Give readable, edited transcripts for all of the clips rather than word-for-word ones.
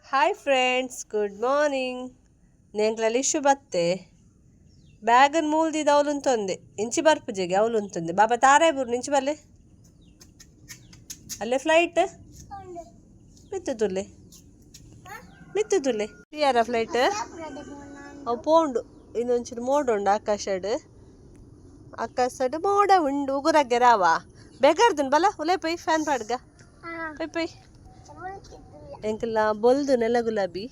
Hi friends, good morning. నేంకలలి ಶುಭತ್ತೆ ಬ್ಯಾಗನ್ ಮೂಲ್ದಿದ ಅವಲುಂತೊಂದೆ ಇಂಚಿ ಬರ್ಪುಜೆಗೆ ಅವಲುಂತೊಂದೆ ಬಾಬಾ ತಾರಾಯಪುರ నుంచి ಬಲ್ಲೆ ಅಲ್ಲೇ ಫ್ಲೈಟ್ ಮಿತ್ತುದುಲ್ಲೆ ಯಾರ ಫ್ಲೈಟ್ ಅವು ಪೋಂಡು ಇನ್ನೊಂಚೂರು ಮೋಡ ಉಂಡು ಆಕಾಶಡ್ ಮೋಡ ಉಂಡು ಉಗುರಗ್ಗೆ ರಾವ ಬೇಗಾರ್ದನ್ ಬಲ ಉಲೇ ಪೈ ಫ್ಯಾನ್ ಪಾಡ್ಗ ಪೈ ಎಂಕಲ್ಲ ಬೊಲ್ದು ನೆಲ ಗುಲಾಬಿ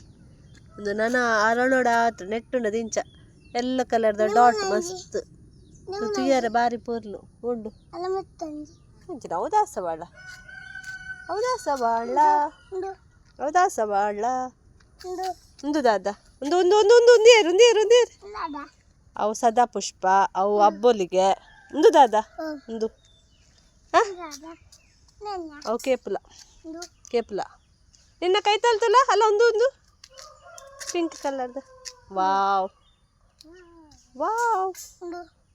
ಒಂದು ನನ್ನ ಅರಳೋಡ ಆತು ನೆಟ್ಟುಂಡ ದಿಂಚ ಎಲ್ಲ ಕಲರ್ದ ಡಾಟ್ ಮಸ್ತ್ ತುಯ್ಯಾರ ಬಾರಿ ಪೋರ್ಲು ಉಂಡು ಮುಂಚಿನ ಅವದಾಸ ಬಾಳ ಒಂದು ದಾದ ಒಂದು ಒಂದು ಒಂದು ಒಂದು ಒಂದೇರು ಅವು ಸದಾ ಪುಷ್ಪ ಅವು ಅಬ್ಬೊಲಿಗೆ ಒಂದು ದಾದ ಒಂದು ಅವು ಕೇಪುಲ ನಿನ್ನ ಕೈ ತಲ್ತಲ್ಲ ಅಲ್ಲ ಒಂದು ಒಂದು ಪಿಂಕ್ ಕಲರ್ದ ವಾವ್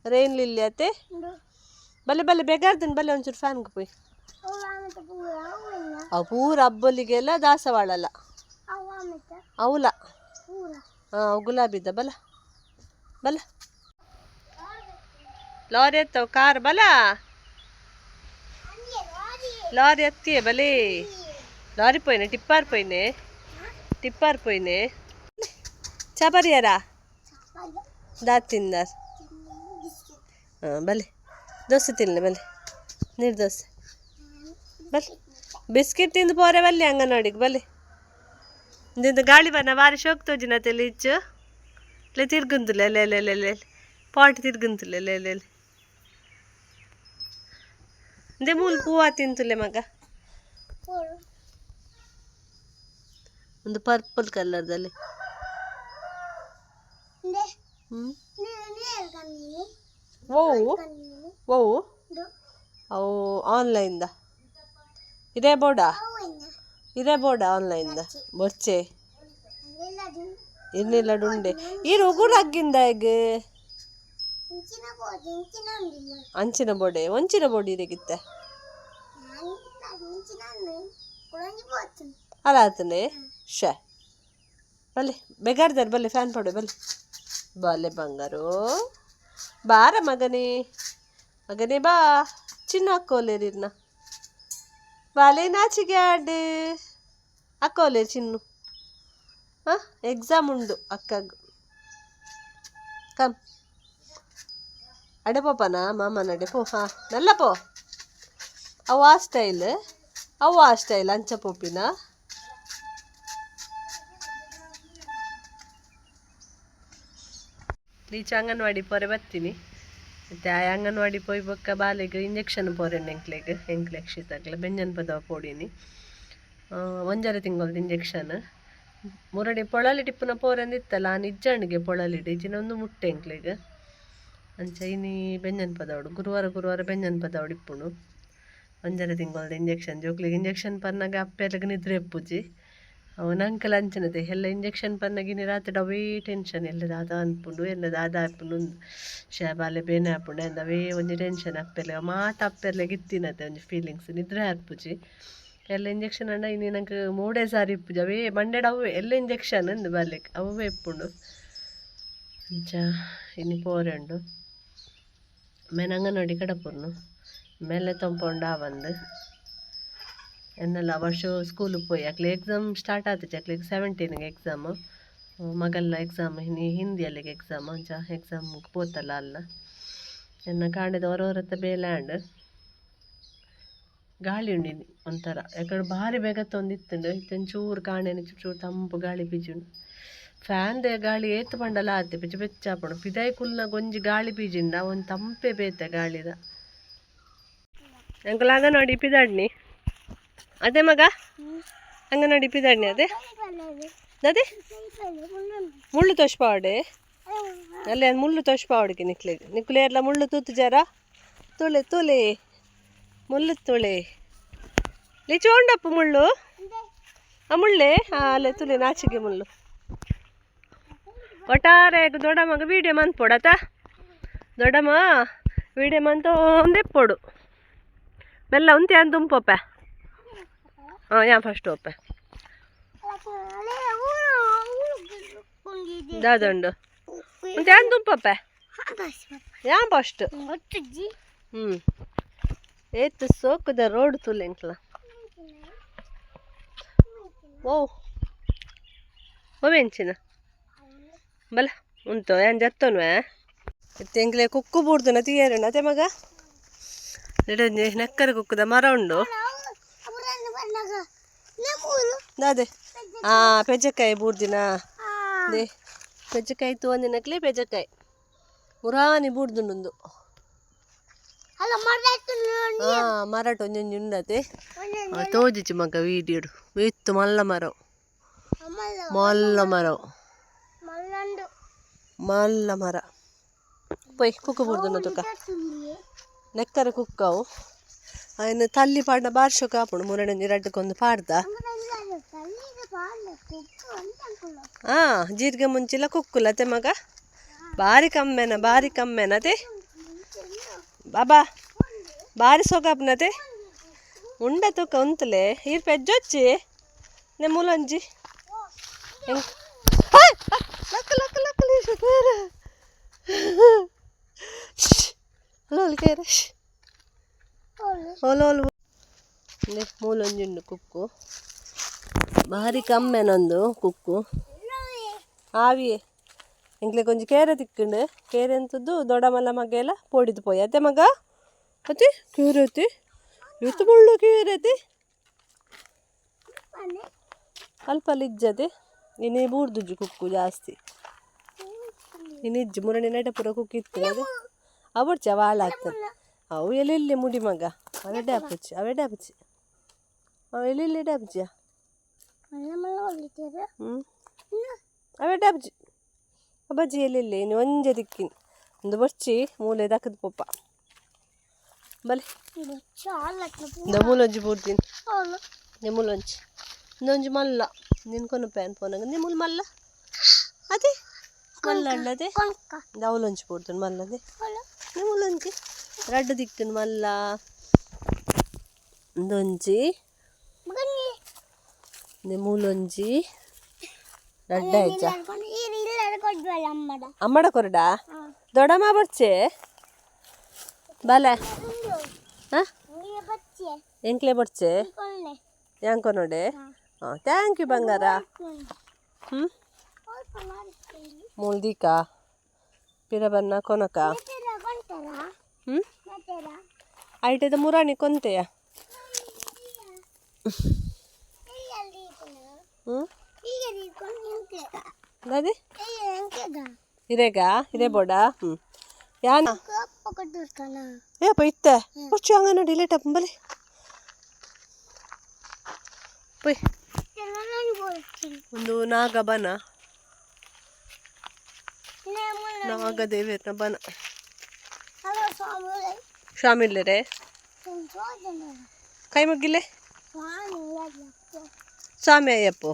ರೈನ್ ಲಿಲ್ಲಿ ಅತ್ತೆ ಬಲ್ಲೆ ಬೇಗಾರ್ದನ್ ಬಲ್ಲೆ ಒಂಚೂರು ಫ್ಯಾನ್ಗೆ ಪೋಯ್ ಅವು ಪೂರ ಹಬ್ಬಲಿಗೆಲ್ಲ ದಾಸವಾಳಲ್ಲ ಅವಲ ಹಾಂ ಗುಲಾಬಿದ್ದ ಬಲ ಲಾರಿ ಎತ್ತವ ಕಾರ್ ಬಲ ಲಾರಿ ಎತ್ತಿಯೇ ಬಲೇ ಲಾರಿ ಪೋಯ್ನೆ ಟಿಪ್ಪರ್ ಪೋಯ್ನೆ ಚಾಪರಿಯಾರ ದಾತ್ ತಿಂದಾರ ಹಾಂ ಬಲೆ ದೋಸೆ ತಿನ್ಲೆ ಬಲೆ ನೀರು ದೋಸೆ ಬಲೆ ಬಿಸ್ಕಿಟ್ ತಿಂದು ಪೋರೆ ಬಲ್ಲೆ ಅಂಗನವಾಡಿಗೆ ಬಲೆ ಇಂದ ಗಾಳಿ ಬನ್ನ ಬಾರಿ ಶೋಕ್ ತೋಜಿನ ತೆಲಿ ಇಚ್ಚು ಲೇ ತಿರ್ಗುಂತುಲೆ ಲೆ ಪಾಟ್ ತಿರ್ಗುಂತುಲೆ ಲೆ ಇಂದೆ ಮೂಲ ಪೂವ ತಿಂತುಲೆ ಮಗ ಒಂದು ಪರ್ಪಲ್ ಕಲರ್ದಲ್ಲಿ ಓ ಅವು ಆನ್ಲೈನ್ದ ಇದೇ ಬೋರ್ಡ ಆನ್ಲೈನ್ದ ಬೊರ್ಚೆ ಇನ್ನಿಲ್ಲ ಡುಂಡೆ ಈ ರುಗುಡು ಅಗ್ಗಿಂದ ಈಗ ಅಂಚಿನ ಬೋಡೆ ಒಂಚಿನ ಬೋಡಿ ಇರಗಿತ್ತೆ ಅಲ್ಲ ಆತನೆ ಶೇ ಬಲ್ಲೆ ಬೇಗಾರ್ದಾರ ಬಲ್ಲೆ ಫ್ಯಾನ್ ಪಡು ಬಲ್ಲೆ ಬಂಗಾರು ಬಾರ ಮಗನೇ ಬಾ ಚಿನ್ನ ಹಾಕೋಲೇರಿನ ಬಾಲೆ ನಾಚಿಗೆ ಆಡು ಹಾಕೋಲೆ ಚಿನ್ನು ಹಾಂ ಎಕ್ಸಾಮ್ ಉಂಡು ಅಕ್ಕಗ ಕಮ್ ಅಡೆಪೋಪನ ಮಾಮನ ಅಡೆಪೋ ಹಾಂ ನಲ್ಲ ಪೋ ಅವು ಆ ಸ್ಟೈಲ್ ಅಂಚ ಪೋಪಿನ ನೀಚು ಅಂಗನವಾಡಿ ಪೋರೆ ಬರ್ತೀನಿ ಮತ್ತು ಆ ಅಂಗನವಾಡಿ ಪೋಯ್ ಬೊಕ್ಕ ಬಾಲೆಗೆ ಇಂಜೆಕ್ಷನ್ ಪೋರೆಂಡು ಎಂಕ್ಲೆಗ್ ಶೀತಕ್ಲೆ ಬೆಂಜನ್ ಪದವ ಪೋಡಿನಿ ಒಂಜರ ತಿಂಗಳದ ಇಂಜೆಕ್ಷನ್ ಮುರಡಿ ಪೊಳಲಿ ಟಿಪ್ಪುನ ಪೋರೆಂದಿತ್ತಲ್ಲ ನಿಜ್ಜಣ್ಣಿಗೆ ಪೊಳಲಿಡು ಇಜಿನ ಒಂದು ಮುಟ್ಟೆ ಎಂಕ್ಲೆಗ್ ಅಂಚ ಇನಿ ಬೆಂಜನ್ ಪದವಡು ಗುರುವಾರ ಬೆಂಜನ್ ಪದವಡು ಇಪ್ಪುಣು ಒಂಜರ ತಿಂಗಳದ ಇಂಜೆಕ್ಷನ್ ಜೋಕ್ಲಿಗೆ ಇಂಜೆಕ್ಷನ್ ಪರ್ನಾಗ ಅಪ್ಪೆರ್ಲಗೆ ನಿದ್ರೆ ಎಪ್ಪುಜಿ ಅವನ ಅಂಕಲ್ ಅಂಚನತೆ ಎಲ್ಲ ಇಂಜೆಕ್ಷನ್ ಪನ್ನಗಿನಿ ರಾತ್ರಿ ಅವೇ ಟೆನ್ಷನ್ ಎಲ್ಲ ದಾದ ಅನ್ಪುಂಡು ಎಲ್ಲ ದಾದ ಆಪುಂಡು ಶಾಬಾಲೆ ಬೇನೆ ಆಪುಂಡು ಅಂದ ಅವೇ ಒಂಜಿ ಟೆನ್ಷನ್ ಅಪ್ಪೆರ್ಲೆ ಮಾತ ಅಪ್ಪೆರ್ಲೆಗೆ ಇತ್ತಿನತೆ ಒಂಜಿ ಫೀಲಿಂಗ್ಸ್ ನಿದ್ರೆ ಆರ್ಪುಜಿ ಎಲ್ಲ ಇಂಜೆಕ್ಷನ್ ಅಣ್ಣ ಇನ್ನು ನಂಗೆ 3 ಸಾರಿ ಇಪ್ಪುಜಿ ಅವೇ ಮಂಡೆಡ್ ಅವೇ ಎಲ್ಲ ಇಂಜೆಕ್ಷನ್ ಅಂದು ಬಾಲ್ಯಕ್ಕೆ ಅವೇ ಇಪ್ಪುಂಡು ಅಂಚ ಇನ್ನು ಪೋರೆಂಡು ಮೇನ್ ಅಂಗನವಾಡಿ ಕಡಪುರ್ನು ಮೇಲೆ ತೊಂಪುಂಡು ಆವಂದು ಎನ್ನೆಲ್ಲ ವರ್ಷ ಸ್ಕೂಲ್ ಪೋಯಿ ಅಕ್ಲೆ ಎಕ್ಸಾಮ್ ಸ್ಟಾರ್ಟ್ ಆತೈತೆ ಅಕ್ಲಿಗೆ 17ಗೆ ಎಕ್ಸಾಮ್ ಮಗಲ್ಲ ಎಕ್ಸಾಮ್ ಹಿಂದಿಯಲ್ಲಿಗೆ ಎಕ್ಸಾಮ್ ಅಂಚ ಎಕ್ಸಾಮ್ ಪೋತಲ್ಲ ಅಲ್ಲ ಎನ್ನ ಕಾಂಡದ ಹೊರತ ಬೇಲ್ಯಾಂಡ್ ಗಾಳಿ ಉಂಡಿನಿ ಒಂಥರ ಯಾಕಂದ್ರೆ ಭಾರಿ ಬೇಗ ತೊಂದಿತ್ತುಂಡು ಚೂರು ಕಾಣೆನ ಚೂರು ತಂಪು ಗಾಳಿ ಬೀಜುಂಡು ಫ್ಯಾನ್ದೆ ಗಾಳಿ ಏತು ಪಂಡಲ ಆತೆ ಬೆಚ್ಚಾಪುಂಡು ಪಿದಾಯಿ ಕುಲ್ನ ಗೊಂಜಿ ಗಾಳಿ ಬೀಜಿಂಡ ಒಂದು ತಂಪೆ ಬೇತೆ ಗಾಳಿದ ಅಂಕಲ್ ಅಂಗನವಾಡಿ ಪಿದಾಡ್ನಿ ಅದೇ ಮಗ ಅಂಗನವಾಡಿ ಪಿದಾಡ್ನಿ ಅದೇ ಮುಳ್ಳು ತೋಷ್ಪಾವಡೆ ಅಲ್ಲೇ ಮುಳ್ಳು ತೋಷ್ಪಾವಡಿಗೆ ನಿಕ್ಲೆಲ್ಲ ಮುಳ್ಳು ತೂತು ಜರ ತುಳೆ ಮುಳ್ಳು ತುಳೆ ಲಿಚೋಂಡಪ್ಪು ಮುಳ್ಳು ಆ ಮುಳ್ಳೆ ಅಲ್ಲೇ ತುಳೆ ನಾಚಿಗೆ ಮುಳ್ಳು ಒಟ್ಟಾರೆ ದೊಡ್ಡಮ್ಮಗ ವೀಡಿಯೋ ಮನ್ಪೊಡತ ದೊಡ್ಡಮ್ಮ ವೀಡಿಯೋ ಮಂತ ಒಂದೇ ಪೊಡು ಮೆಲ್ಲ ಉಂತೆ ಅಂತ ದುಂಪೊಪ್ಪೆ ಹಾಂ ಯಾ ಫಸ್ಟ್ ಒಪ್ಪೆ ದಾದಂಡು ಮತ್ತೆ ಯಾನ್ ದುಂಪಪ್ಪ ಯಾನ್ ಫಸ್ಟ್ ಏತ್ ಸೋಕುದ ರೋಡ್ ತುಲೆಂಕ್ಲ ಓ ಓವೆಂಚಿನ ಬಲ ಉಂಟು ಯಾನ್ ಜತ್ತೋನ್ವೆ ತೆಂಗ್ಲೆ ಕುಕ್ಕು ಬೂಡ್ದು ತೀಯರಣ ಅದೇ ಮಗ ನೆಕ್ಕರ ಕುಕ್ಕುದ ಮರ ಉಂಡು ಅದೇ ಪೆಜ್ಜಕಾಯಿ ಬೂಡ್ದಿನ ದೇ ಪೆಜ್ಜಕಾಯಿ ತೋಂದಿನಕ್ಲೆ ಪೆಜ್ಜಕಾಯಿ ಮುರಾನಿ ಬೂಡ್ದುಂಡು ಮರಟ ಒಂಜೊಂಜಿ ಉಂಡತೆ ತೋಜಿಚ್ಚು ಮಗ ವೀಡಿಯೋಡು ಇತ್ತು ಮಲ್ಲ ಮರವು ಮಲ್ಲ ಮರ ಪೊಯ್ ಕುಕ್ಕು ಬೂಡ್ದು ತುಕ ನೆಕ್ಕರ ಕುಕ್ಕವು ಅವನು ತಲ್ಲಿ ಪಾಡ್ನ ಬಾರ್ಶೋಕ ಹಾಪುಂಡು ಮೂರಡೊಂಜಿ ರಡ್ಡಕ್ಕೊಂದು ಪಾಡ್ದ ಜೀರಿಗೆ ಮುಂಚಿಲ್ಲ ಕುಕ್ಕುಲತೆ ಮಗ ಬಾರಿ ಕಮ್ಮೆನತೆ ಬಾಬಾ ಬಾರಿ ಸೊಗಪ್ನತೆ ಉಂಡ ತೂಕ ಉಂತಲೆ ಈರ್ ಪೆಜ್ಜೊಚ್ಚಿ ಮೂಲೊಂಜಿ ಮೂಲೊಂಜಿ ಉಂಡು ಕುಕ್ಕು ಬಾರಿ ಕಮ್ಮೆನೊಂದು ಕುಕ್ಕು ಆವಿಯೇ ಎಂಕ್ಲೆ ಕೊಂಚ ಕೇರೆ ತಿಕ್ಕಂಡು ಕೇರೆ ಅಂತದ್ದು ದೊಡ್ಡ ಮಲ್ಲ ಮಗ ಎಲ್ಲ ಪೋಡಿದು ಪೋಯ್ ಅತ್ತೆ ಮಗ ಅತ್ತೆ ಕೇರೆ ಅತ್ತೆ ಎತ್ತು ಮುಳ್ಳು ಕೇರೆ ಅತ್ತೆ ಅಲ್ಪ ಇಜ್ಜತೆ ಇನ್ನೇ ಬೂರ್ದುಜ್ಜು ಕುಕ್ಕು ಜಾಸ್ತಿ ಇನ್ನಿಜ್ಜು ಮುರಣೆ ನಟ ಪುರ ಕುಕ್ಕು ಇತ್ತು ಅದು ಅವಡ್ಚ ವಾಳ ಆಗ್ತದೆ ಅವು ಎಲ್ಲೆಲ್ಲಿ ಮುಡಿ ಮಗ ಅವೇ ಡ್ಯಾಪುಚ್ಚಿ ಅವು ಎಲ್ಲೆಲ್ಲಿ ಡ್ಯಾಪುಚ್ಚಿಯ ಅವೇ ಡ್ಯಾಪುಚ್ಚಿ ಬಜ್ಜಿ ಎಲ್ಲೆಲ್ಲಿ ಇನ್ನು ಒಂಜೆ ದಿಕ್ಕಿನ ಒಂದು ಬೊಚ್ಚಿ ಮೂಲೆ ದಕ್ಕದ ಪೊಪ್ಪ ಬಲೆ ಮೂಲೊಂಜಿ ಬೂಡ್ತೀನಿ ಮೂಲೊಂಜಿ ಇನ್ನೊಂಜಿ ಮಲ್ಲ ನಿನ್ಕೊನು ಪ್ಯಾನ್ ಫೋನಾಗ ನಿಮ್ಮಲ್ ಮಲ್ಲ ಅದೇ ಮಲ್ಲ ಅಣ್ಣದೆ ಅವಲೊಂಜಿ ಬೂಡ್ತೀನಿ ಮಲ್ಲದೆ ನಿಮ್ಮಲೊಂಜಿ ರಡ್ಡು ದಿಕ್ಕಿನ ಮಲ್ಲ ಒಂದೊಂಜಿ ಮೂಲೊಂಜಿ ರಡ್ಡ ಹೆಜ್ಜ ಅಮ್ಮಡ ಕೊರಡ ದೊಡ್ಡಮ್ಮ ಬರ್ಚೆ ಬಾಲೆ ಎಂಕ್ಲೆ ಬರ್ಚೆ ಯಾಂಕೋ ನೋಡೆ ಥ್ಯಾಂಕ್ ಯು ಬಂಗಾರ ಮೂಲ್ದಿಕ ಪಿರಬನ್ನ ಕೊನಕ ಐಟದ ಮುರಾಣಿ ಕೊಂತೆಯ ಅದೇ ಹಿರೇಗ ಹಿರೇಬೋಡ ಯಾನ ಏಪ ಇತ್ತೆ ಹುಚ್ಚು ಹಂಗ ನೋಡಿ ಲೇಟ್ ಬಲಿ ಪೊಯ್ ಒಂದು ನಾಗಬನ ನಾಗದೇವಿಯರ್ನ ಬನ ಶಾಮಿಲ್ಲರೆ ಕೈ ಮುಗ್ಗಿಲೆ ಸ್ವಾಮಿ ಅಯ್ಯಪ್ಪು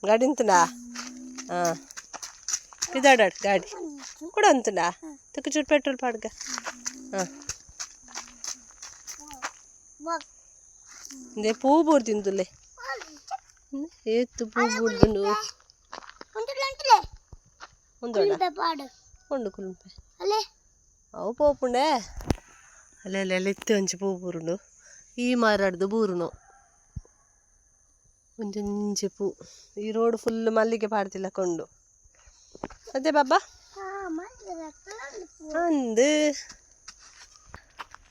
ಗಾಡಿ ಉಂಟುನಾ ಪಿದಾಡಾಡ್ ಗಾಡಿ ಕೂಡ ಉಂಟುನಾ ತಕ್ಕ ಚೂರು ಪೆಟ್ರೋಲ್ ಪಾಡ್ಗ ಇದೇ ಪೂ ಬೂರ್ದಿಂದುಲೆ ಏತ್ತು ಪೂ ಬೂರ್ದುಂಡು ಉಂಡು ಕುಲ್ಪೆ ಅವು ಪೋಪುಂಡೆ ಅಲ್ಲೆಲ್ಲ ಎತ್ತು ಒಂಚು ಪೂ ಬೂರುಂಡು ಈ ಮಾರಾಡ್ದು ಬೂರುನು ಒಂಚೊಂಚೆ ಪೂ ಈ ರೋಡ್ ಫುಲ್ ಮಲ್ಲಿಗೆ ಪಾಡ್ತಿಲ್ಲ ಕೊಂಡು ಅದೇ ಬಾಬಾ ಅಂದು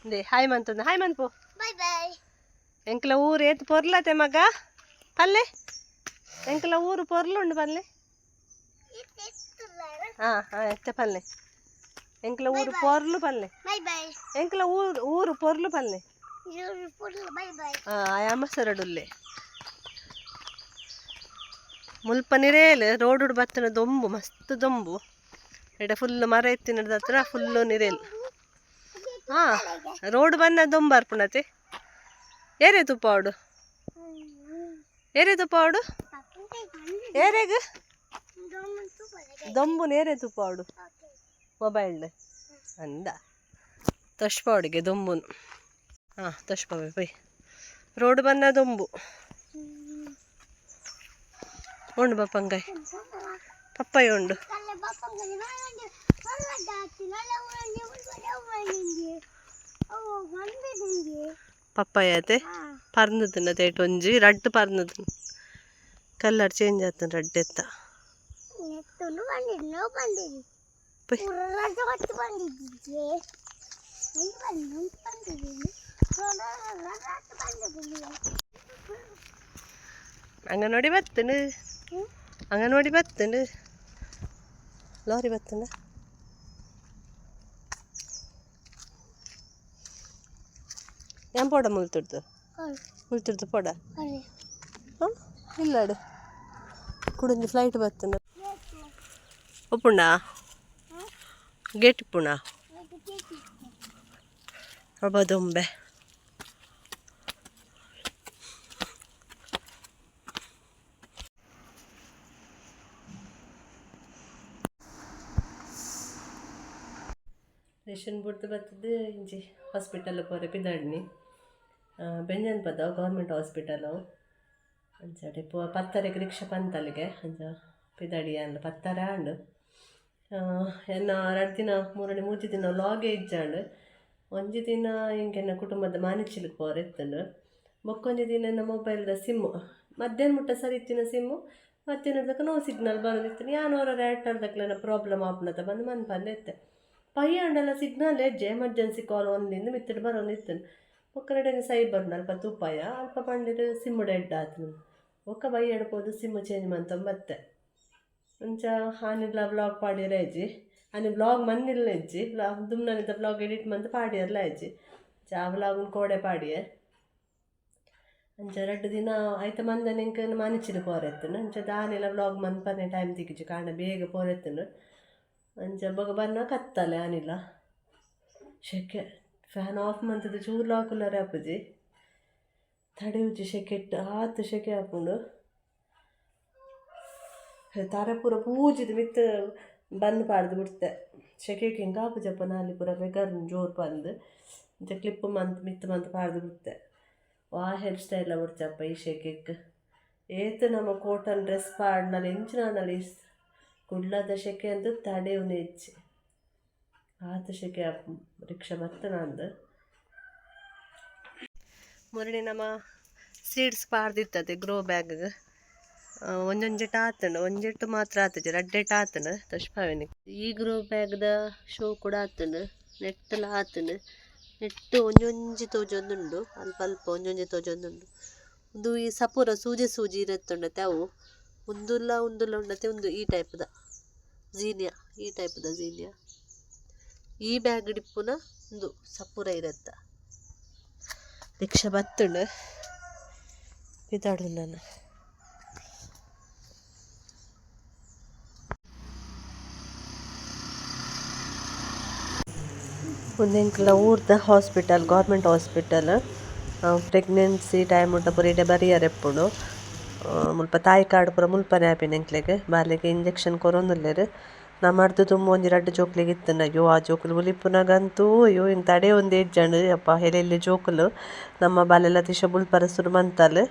ದೇ ಹಾಯ್ ಮಂತಂದು ಹಾಯ್ ಮನ್ಪು ಎಂಕ್ಲ ಊರು ಏತ್ ಪೊರ್ಲತೆ ಮಗ ಪಲ್ಲೆ ಎಂಕ್ಲ ಊರು ಪೊರ್ಲುಂಡು ಪಲ್ಲೆ ಎತ್ತೆ ಪಲ್ಲೆ ಎಂಕ್ಲ ಊರು ಪೊರ್ಲು ಪಲ್ಲೆ ಎಂಕ್ಲ ಊರು ಪೊರ್ಲು ಪಲ್ಲೆ ಅಮ್ಮಸರಡುಲ್ಲೆ ಮುಲ್ಪ ನಿರೇಲ್ ರೋಡು ಬತ್ತನ ದೊಂಬು ಮಸ್ತ್ ದೊಂಬು ಎಡೆ ಫುಲ್ ಮರ ಎತ್ತಿನ ಹತ್ರ ಫುಲ್ಲು ನಿರೇಲ್ ರೋಡ್ ಬನ್ನ ದೊಂಬು ಅರ್ಪಣತೆ ಏರೇ ತುಪ್ಪ ಅವಡು ಏರೇ ತುಪ್ಪ ಅವಡು ಏರೇಗ ದೊಂಬು ನೇರೇ ತುಪ್ಪ ಅವಡು ಮೊಬೈಲ್ ಅಂದ ತಶ್ಪ ಅವಡಿಗೆ ದೊಂಬುನು ಹಾಂ ತೋಷ್ಪವೆ ಪೈ ರೋಡ್ ಬಂದದೊಂಬು ಉಂಡು ಬಪ್ಪಂಗಾಯ್ ಪಪ್ಪಾಯ ಉಂಡು ಪಪ್ಪಾಯ ಅದೇ ಪರ್ನದನ್ನ ತೇಟ್ ಒಂಜಿ ರಡ್ಡು ಪರ್ನದನ್ನ ಕಲರ್ ಚೇಂಜ್ ಆತನ ರಡ್ಡ್ ಎತ್ತ ಅಂಗನವಾಡಿ ಬತ್ತನು ಅಂಗನವಾಡಿ ಬತ್ತನು ಲಾರಿ ಬತ್ತನ ಏನ್ ಪೋಡ ಮುಲ್ತುಡ್ದು ಪೋಡ ಹಾಂ ಇಲ್ಲಾಡು ಕುಡೊಂದು ಫ್ಲೈಟ್ ಬತ್ತನ ಒಪ್ಪುಂಡ ಗೇಟ್ ಇಪ್ಪುಣ ಒಬ್ಬದೊಂಬೆ ರೇಷನ್ ಬುಡ್ದು ಬರ್ತದೆ ಇಂಚಿ ಹಾಸ್ಪಿಟಲ್ ಪೋರೆ ಪಿದಾಡ್ನಿ ಬೆಂಜನ್ ಪದ ಗೌರ್ಮೆಂಟ್ ಹಾಸ್ಪಿಟಲು ಅಂಚಡೆ ಪತ್ತರೆಗೆ ರಿಕ್ಷಾ ಪಂತಲ್ಲಿಗೆ ಅಂಚ ಪಿದಾಡಿ ಅಂಡ್ ಪತ್ತರ ಅಂಡು ಎನ್ನ 2 ದಿನ 3 ದಿನ ಲಾಗೆ ಇಜ್ಜಾಂಡು ಒಂಜಿ ದಿನ ಹಿಂಗೆನ್ನ ಕುಟುಂಬದ ಮಾನಿಚ್ಚಿಲಿಗೆ ಪೋರೆ ಇತ್ತಂಡು ಬೊಕ್ಕೊಂಜಿ ದಿನ ನನ್ನ ಮೊಬೈಲ್ದ ಸಿಮ್ಮು ಮಧ್ಯಾಹ್ನ ಮುಟ್ಟ ಸರಿ ಇತ್ತಿನ ಸಿಮ್ಮು ಮಧ್ಯಾಹ್ನದಕ್ಕೆ ನೋ ಸಿಗ್ನಲ್ ಬರೋದಿತ್ತು ಯಾನು ಅವರ ರ್ಯಾಟರ್ದಕ್ಲೆನ ಪ್ರಾಬ್ಲಮ್ ಆಪುನತ ಬಂದು ಮನ್ಪಂದೆ ಇತ್ತೆ ಪಯ್ಯಾಂಡಲ್ಲ ಸಿಗ್ನಲ್ ಹೆಜ್ಜೆ ಎಮರ್ಜೆನ್ಸಿ ಕಾಲ್ ಒಂದಿಂದ ಮಿತ್ತಡ್ ಬರೋನಿತ್ತು ಒಕ್ಕರಡೆಗೆ ಸೈಬರ್ ಅಲ್ಪ ಉಪಾಯ ಅಲ್ಪ ಪಂಡಿರು ಸಿಮ್ಮು ಡೆಡ್ ಆತು ಒಕ್ಕ ಬೈ ಎಡ್ಬೋದು ಸಿಮ್ಮು ಚೇಂಜ್ ಮಂತೊಂಬತ್ತೆ ಅಂಚ ಆನಿಲ್ಲ ವ್ಲಾಗ್ ಪಾಡಿಯರ ಹೆಜ್ಜಿ ಆನಿ ವ್ಲಾಗ್ ಮನ್ನಿಲ್ಲ ಹೆಜ್ಜಿ ದುಮ್ನನಿದ್ದ ವ್ಲಾಗ್ ಎಡಿಟ್ ಮಂತ್ ಪಾಡಿಯರ್ಲ ಹೆಜ್ಜಿ ಆ ವ್ಲಾಗ್ನ ಕೋಡೆ ಪಾಡಿಯೆ ಅಂಚ 2 ದಿನ ಆಯ್ತ ಮಂದನ ಇಂಕ ಮಾನಿಚ್ಚಿನ ಪೋರೆತ್ತನು ಅಂಚ ದಾನೆಲ್ಲ ವ್ಲಾಗ್ ಮನ್ಪನೆ ಟೈಮ್ ತಿಕ್ಕಿಜಿ ಕಾರಣ ಬೇಗ ಪೋರೆತ್ತನು ಅಂಚ ಬೊಗ ಬನ್ನ ಕತ್ತಲೆ ಆನಿಲ್ಲ ಶೆಕೆ ಫ್ಯಾನ್ ಆಫ್ ಮಂತದ ಚೂರು ಲಾಕುಲರೆ ಆಪುಜಿ ತಡೆ ಉಜ್ಜಿ ಶೆಕೆ ಆತು ಶೆಕೆ ಹಾಕೊಂಡು ತಾರೆ ಪೂರ ಪೂಜಿದು ಮಿತ್ತು ಬಂದು ಪಾಡ್ದು ಬಿಡ್ತೆ ಶೆಕೆಗೆ ಹಿಂಗೆ ಆಪುಜಪ್ಪ ನಾಲಿ ಪೂರ ಬೆಗರ್ ಜೋರು ಬಂದು ಅಂಚ ಕ್ಲಿಪ್ ಮಿತ್ತು ಮಂತ್ ಪಾಡ್ದು ಬಿಡ್ತೆ ವಾ ಹೇರ್ ಸ್ಟೈಲ ಬಿಡ್ತಪ್ಪ ಈ ಶೆಕೆಗೆ ಏತು ನಮ್ಮ ಕಾಟನ್ ಡ್ರೆಸ್ ಪಾಡ್ನಲ್ಲಿ ಎಂಚಿನಲ್ಲಿ ಕುಡ್ಲದ ಶೆಕೆ ಅಂತ ತಡೆಯವನು ಹೆಚ್ಚು ಆತ ಶೆಕೆ ರಿಕ್ಷಾ ಬರ್ತನ ಅಂದು ಮುರಳಿ ನಮ್ಮ ಸೀಡ್ಸ್ ಪಾಡ್ದಿತ್ತದೆ ಗ್ರೋ ಬ್ಯಾಗ್ ಒಂದೊಂಜೆಟ್ ಆತನು ಒಂಜೆಟ್ಟು ಮಾತ್ರ ಆತಜಿ 2 ಆತನು ತಶ್ಪಾವೆನಿ ಈ ಗ್ರೋ ಬ್ಯಾಗ್ದ ಶೋ ಕೂಡ ಆತನು ನೆಟ್ಟೆಲ್ಲ ಆತನು ನೆಟ್ಟು ಒಂಜೊಂಜಿ ತೋಜೊಂದುಂಡು ಅಲ್ಪ ಅಲ್ಪ ಒಂಜೊಂಜಿ ತೋಜೊಂದುಂಡು ಒಂದು ಈ ಸಪೂರ ಸೂಜಿ ಇರತ್ತುಂಡತೆ ಅವು ಉಂದುಲ್ಲ ಉಂಡತೆ ಒಂದು ಈ ಟೈಪ್ದ ಜೀನಿಯಾ ಈ ಬ್ಯಾಗ್ ಡಿಪ್ಪುನ ಒಂದು ಸಪೂರ ಇರತ್ತ ರಿಕ್ಷಾ ಬತ್ತುಂಡು ಪಿದಾಡು ನಾನು ಒಂದೆಂಕ್ಲ ಊರ್ದ hospital government hospital pregnancy time ಉಂಟ ಪೂರ ಬರಿಯರ್ ಎಪ್ಪುಡು ಮುಲ್ಪ ತಾಯಿ ಕಾರ್ಡ್ ಪೂರ ಮುಲ್ಪನೆ ಆಪಿನ ಎಂಕ್ಲೆಗ್ ಬಾಲೆಗೆ ಇಂಜೆಕ್ಷನ್ ಕೊರೊಂದುಲ್ಲೆರ್ ನಾ ಮಾಡ್ದು ತುಂಬ ಒಂಜಿ 2 ಜೋಕ್ಲೆಗ್ ಇತ್ತನ ಅಯ್ಯೋ ಆ ಜೋಕುಲು ಮುಲಿಪುನಗಂತೂ ಅಯ್ಯೋ ಇಂಗೆ ತಡೆ ಒಂದು ಎಜ್ಜಂಡು ಅಪ್ಪ ಎಲ್ಲೆಲ್ಲಿ ಜೋಕುಲು ನಮ್ಮ ಬಾಲೆಲ್ಲ ತಿಶ ಬುಲ್ಪರ ಸುರು ಮಂತಲ್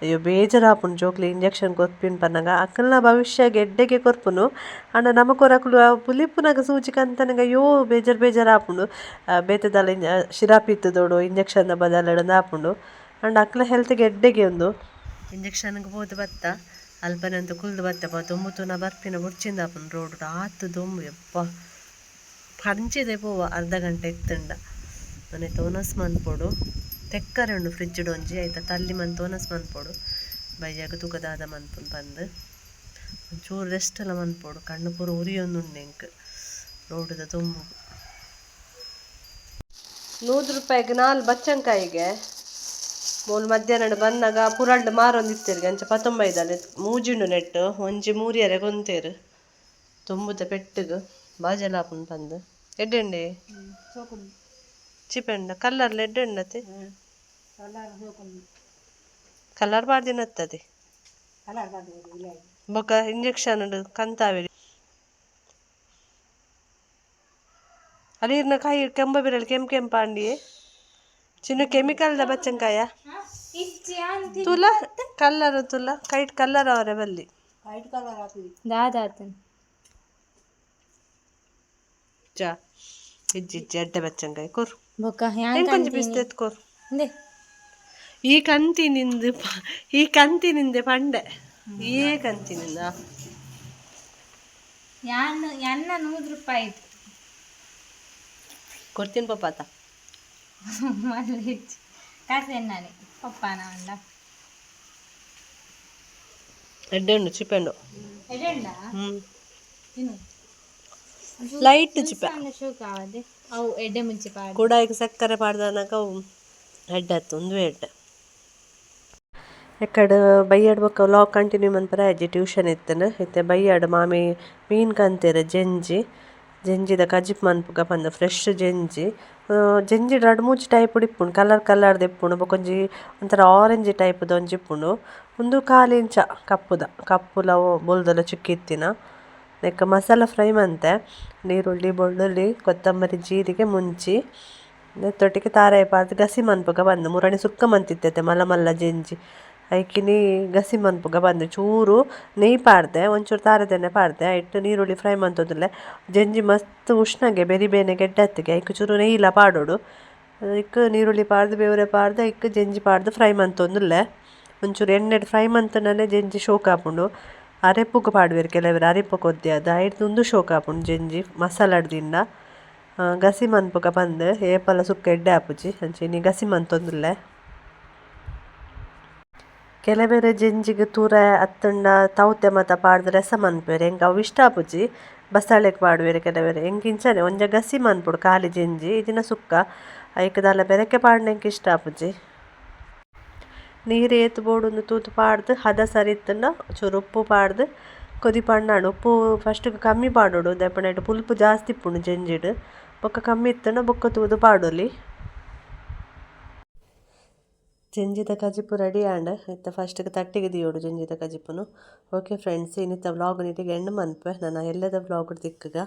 ಅಯ್ಯೋ ಬೇಜಾರಾಪುಂಡು ಜೋಕ್ಲಿಗೆ ಇಂಜೆಕ್ಷನ್ ಕೊರ್ಪಿನ ಪನ್ನಗ ಅಕ್ಕಲ್ನ ಭವಿಷ್ಯ ಗೆಡ್ಡೆಗೆ ಕೊರ್ಪುನು ಅಣ್ಣ ನಮ್ಮ ಕೊರಕುಲು ಪುಲಿಪುನಗ ಸೂಚಿ ಕಂತನಗ ಅಯ್ಯೋ ಬೇಜಾರಾಪುಂಡು ಬೇತದಲ್ಲ ಶಿರಾಪಿತ್ತದೋಡು ಇಂಜೆಕ್ಷನ್ ಬದಲಡಂದು ಆಪುಂಡು ಅಂಡ್ ಅಕ್ಕಲ ಹೆಲ್ತ್ ಗೆಡ್ಡೆಗೆ ಒಂದು ಇಂಜೆಕ್ಷನ್ಗೆ ಹೋದ ಬತ್ತ ಅಲ್ಪನಂತ ಕುಲ್ದು ಬತ್ತಪ್ಪ ತೊಂಬತ್ತುನ ಬರ್ಪಿನ ಬುಡ್ಚಿಂದ ಆಪುಂಡು ರೋಡ್ ಆತು ದೊಂಬು ಯಪ್ಪ ಪಂಚಿದೆ ಪೋವ ಅರ್ಧ ಗಂಟೆ ಇತ್ತಂಡ ಮನೆ ತೋನಸ್ ಮನ್ಪೊಡು ತೆಕ್ಕರೆ ಉಂಡು ಫ್ರಿಜ್ ಒಂಜಿ ಆಯ್ತಾ ತಲ್ಲಿ ಮನ್ ತೋನಸ್ ಮನ್ಪೊಡು ಬೈಯಾಗ ತೂಕದಾದ ಮನ್ಪುನ್ ಬಂದು ಒಂಚೂರು ರೆಸ್ಟ್ ಎಲ್ಲ ಮನ್ಪೊಡು ಕಣ್ಣು ಪೂರ ಉರಿಯೊಂದುಂಡು ಎಂಕ್ ರೋಡ್ದ ತುಂಬು 100 ರೂಪಾಯಿಗೆ 4 ಬಚ್ಚಂಕಾಯಿಗೆ ಮೂಲು ಮಧ್ಯಾಹ್ನ ಬಂದಾಗ ಪುರಲ್ಡ್ ಮಾರೊಂದಿತ್ತೇರಿಗೆ ಅಂಚ 19 ಮೂಜಿಂಡು ನೆಟ್ಟು ಒಂಜಿ 3 ಕೊಂತೇರು ತುಂಬುದ ಪೆಟ್ಟುಗು ಬಾಜಲಾಪುನ್ ಬಂದು ಎಡ್ಡೆಂಡೆ ಚಿಪೆಂಡ ಕಲ್ಲರ್ಲ ಎಡ್ಡೆಂಡತೆ ಕಲರ್ ಪಾಡ್ದಿನತ್ತದೆ ಬೊಕ ಇಂಜೆಕ್ಷನ್ ಕಂತಾವೆರಿ ಅಲ್ಲಿರ್ನ ಕಾಯಿ ಕೆಂಪ ಬಿರಲ್ ಕೆಂಪಾಂಡಿಯೇ ಚಿನ್ನು ಕೆಮಿಕಲ್ದ ಬಚ್ಚಂಕಾಯ ತುಲ ಕಲ್ಲರ್ ತುಲ ಕೈಟ್ ಕಲ್ಲರ್ ಅವರೇ ಬಲ್ಲಿ ಚಾ ಇಜ್ಜಿ ಇಜ್ಜಿ ಅಡ್ಡೆ ಬಚ್ಚಂಕಾಯ ಕೊರು ಕೊಂಚ ಬಿಸ್ತೆತ್ ಕೊರು ಈ ಕಂತಿನಿಂದೆ ಪಂಡೆ ಈ ಕಂತಿನಿಂದ ಎನ್ನ 100 ರೂಪಾಯಿ ಕೊಡ್ತೀನಿ ಪಪ್ಪಾತ ಕಾಸೆನ್ನಾನೆ ಪಪ್ಪಾನ ಅಂಡ ಎಡ್ಡೆ ಉಂಡು ಚಿಪ್ಪೆಂಡು ಎಡೆಂಡ ಲೈಟ್ ಚಿಪ್ಪೆ ಕಾವದೆ ಅವು ಎಡ್ಡೆ ಮುಂಚೆ ಕೂಡಾಯಿಗೆ ಸಕ್ಕರೆ ಪಾಡ್ದನಕ ಅವು ಎಡ್ಡೆ ಒಂದು ಎಡ್ಡೆ ಎಕ್ಕಡ ಬೈಯಡ್ ಬೊಕ್ಕ ವ್ಲಾಗ್ ಕಂಟಿನ್ಯೂ ಮನ್ಪರ ಅಜ್ಜಿ ಟ್ಯೂಷನ್ ಇತ್ತನ ಇತ್ತೆ ಬೈಯಡ್ ಮಾಮಿ ಮೀನ್ ಕಂತೆರ ಜೆಂಜಿದ ಕಜಿಪ್ ಮನ್ಪುಗ ಪಂದ ಫ್ರೆಶ್ ಜೆಂಜಿ ರಡ್ ಮೂಜಿ ಟೈಪ್ ಇಪ್ಪುಂಡು ಕಲರ್ದ ಇಪ್ಪುಂಡು ಬೊಕೊಂಜಿ ಒಂಥರ ಆರೆಂಜ್ ಟೈಪ್ದ ಒಂಜಿ ಇಪ್ಪುಂಡು ಒಂದು ಕಾಲಿಂಚ ಕಪ್ಪುಲ ಬೊಲ್ದಲ ಚುಕ್ಕಿತ್ತಿನ ನೆಕ್ಕ ಮಸಾಲ ಫ್ರೈ ಮಂತೆ ನೀರುಳ್ಳಿ ಬೆಳ್ಳುಳ್ಳಿ ಕೊತ್ತಂಬರಿ ಜೀರಿಗೆ ಮುಂಚಿ ನೆತ್ತೊಟ್ಟಿಗೆ ತಾರಾಯಿ ಪಾಡ್ದು ಗಸಿ ಮನ್ಪುಗ ಬಂದು ಮುರಣಿ ಸುಕ್ಕ ಮಂತಿತ್ತೈತೆ ಮಲ್ಲ ಜೆಂಜಿ ಐಕಿನಿ ಗಸಿ ಮನ್ಪುಗ ಬಂದು ಚೂರು ನೆಯ್ ಪಾಡ್ದೆ ಒಂಚೂರು ತಾರದೆಣ್ಣೆ ಪಾಡ್ದೆ ಐಟ್ಟು ನೀರುಳ್ಳಿ ಫ್ರೈ ಮಂತೋದಿಲ್ಲ ಜೆಂಜಿ ಮಸ್ತ್ ಉಷ್ಣಗೆ ಬೆರಿ ಬೇನೆ ಗೆಡ್ಡತ್ತಿಗೆ ಐಕ್ ಚೂರು ನೆಯ್ಯಿಲ ಪಾಡೋಡು ಇಕ್ ನೀರುಳ್ಳಿ ಪಾಡ್ದು ಬೇವರೆ ಪಾಡ್ದು ಐಕ್ ಜೆಂಜಿ ಪಾಡ್ದು ಫ್ರೈ ಮಂತೊಂದುಲ್ಲೆ ಒಂಚೂರು ಎಣ್ಣೆ ಫ್ರೈ ಮಂತನೇ ಜೆಂಜಿ ಶೋಕ್ ಆಪುಂಡು ಅರೆಪ್ಪುಗ ಪಾಡುವೆರು ಕೆಲವರು ಅರೆಪ್ಪು ಕೊದ್ದೆ ಅದು ಐಡ್ದು ಶೋಕ್ ಆಪುಂಡು ಜೆಂಜಿ ಮಸಾಲಡ್ದಿಂದ ಗಸಿ ಮನ್ಪುಗ ಬಂದು ಏಪಲ ಸುಕ್ಕ ಎಡ್ಡೆ ಆಪುಜಿ ಅಂಚೆನಿ ಗಸಿ ಮಂತೊಂದುಲ್ಲೆ ಕೆಲವೆರೆ ಜೆಂಜಿಗೆ ತೂರ ಅತ್ತಂಡ ತೌತೆ ಮಾತ ಪಾಡ್ದು ರಸ ಮನ್ಪುವೆರು ಎಂಕ್ ಅವು ಇಷ್ಟ ಆಪುಜಿ ಬಸಳೆಗೆ ಪಾಡುವೆರು ಕೆಲವೆರೆ ಎಂಕ್ ಇಂಚನೆ ಒಂಜ ಗಸಿ ಮನ್ಪುಡು ಖಾಲಿ ಜೆಂಜಿ ಇದಿನ ಸುಕ್ಕ ಐಕದಾಲ ಬೆರಕೆ ಪಾಡ್ನ ಎಂಕ್ ಇಷ್ಟ ಆಪುಜಿ ನೀರು ಏತು ಬೋಡೊಂದು ತೂತು ಪಾಡ್ದು ಹದ ಸರಿತ್ತಂಡ ಚೂರು ಉಪ್ಪು ಪಾಡ್ದು ಕೊದಿ ಪಣ್ಣಾಡು ಉಪ್ಪು ಫಸ್ಟ್ ಕಮ್ಮಿ ಪಾಡೋಡು ದೆಪ್ಪನೈಟ್ ಪುಲ್ಪು ಜಾಸ್ತಿ ಇಪ್ಪುಂಡು ಜೆಂಜಿಡು ಬೊಕ್ಕ ಕಮ್ಮಿ ಇತ್ತಂಡ ಬೊಕ್ಕ ತೂದು ಪಾಡೋಲಿ ಜೆಂಜಿದ ಕಜಿಪು ರೆಡಿ ಆಂಡ ಇತ್ತ ಫಸ್ಟ್ಗೆ ತಟ್ಟಿಗೆ ದಿಯೋಡು ಜೆಂಜಿದ ಕಜಿಪುನು ಓಕೆ ಫ್ರೆಂಡ್ಸ್ ಇನ್ನಿತ್ತ ವ್ಲಾಗ್ ನೀಟಿಗೆ ಎಂಡ್ ಮನ್ಪೆ ನಾನು ಎಲ್ಲದ ವ್ಲಾಗ್ ತಿಕ್ಕಗ